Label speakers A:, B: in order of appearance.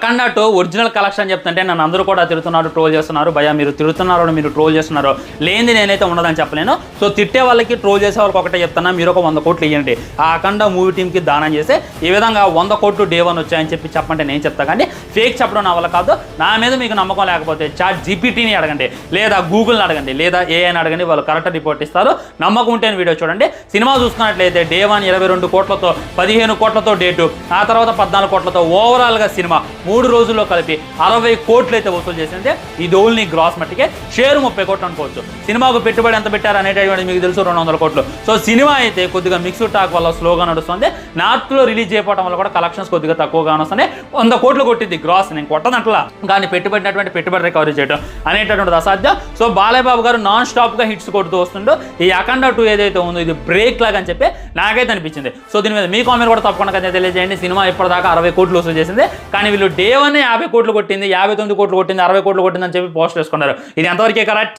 A: అఖండ 2 original collection చెప్తుంటే నన్ను అందరూ కూడా తిడుతున్నారు, ట్రోల్ చేస్తున్నారు. భయ్యా మీరు తిడుతున్నారు, మీరు ట్రోల్ చేస్తున్నారు, లేనిది నేనైతే ఉండదని చెప్పలేను. సో తిట్టే వాళ్ళకి, ట్రోల్ చేసే వాళ్ళకి ఒకటే చెప్తున్నా, మీరు ఒక 100 కోట్లు ఇవ్వండి ఆ అఖండ మూవీ టీంకి దానం చేసి ఈ విధంగా 100 కోట్లు డే 1 వచ్చాయని చెప్పంటే నేను చెప్తా. కానీ ఫేక్ చెప్పడం నా వల్ల కాదు. నా మీద మీకు నమ్మకం లేకపోతే చాట్ జీపీటీని అడగండి, లేదా గూగుల్ని అడగండి, లేదా ఏఐని అడగండి, వాళ్ళు కరెక్ట్ రిపోర్ట్ ఇస్తారు. నమ్మకం ఉంటే వీడియో చూడండి. సినిమా చూసుకున్నట్లయితే డే 1 22 కోట్లతో, 15 కోట్లతో డే 2, ఆ తర్వాత 14 కోట్లతో ఓవరాల్గా సినిమా 3 రోజుల్లో కలిపి 60 కోట్లు అయితే వసూలు చేసింది. ఇది ఓన్లీ గ్రాస్ మట్టికే. షేరు 30 కోట్లు అనుకోవచ్చు. సినిమాకు పెట్టుబడి ఎంత పెట్టారు అనేటువంటి మీకు తెలుసు, 200 కోట్లు. సో సినిమా అయితే కొద్దిగా మిక్స్డ్ టాక్ వల్ల స్లోగా నడుస్తుంది. నార్త్లో రిలీజ్ చేయకపోవడం వల్ల కూడా కలెక్షన్స్ కొద్దిగా తక్కువగా వస్తున్నాయి. 100 కోట్లు కొట్టింది గ్రాస్, నేను కొట్టదంట్లా, కానీ పెట్టుబడినటువంటి పెట్టుబడి రికవరీ చేయడం అనేటటువంటిది అసాధ్యం. సో బాలయ్య బాబు గారు నాన్ స్టాప్గా హిట్స్ కొడుతూ వస్తుండో ఈ అఖండ 2 ఏదైతే ఉందో ఇది బ్రేక్ లాగా అని చెప్పి నాకైతే అనిపించింది. సో దీని మీద మీ కామెంట్ కూడా తప్పకుండా తెలియజేయండి. సినిమా ఇప్పటిదాకా 60 కోట్లు వసూలు చేసింది, కానీ వీళ్ళు డే 1 50 కోట్లు కొట్టింది, 59 కోట్లు కొట్టింది, 60 కోట్లు కొట్టింది అని చెప్పి పోస్ట్ చేసుకున్నారు. ఇది ఎంతవరకే కరెక్ట్?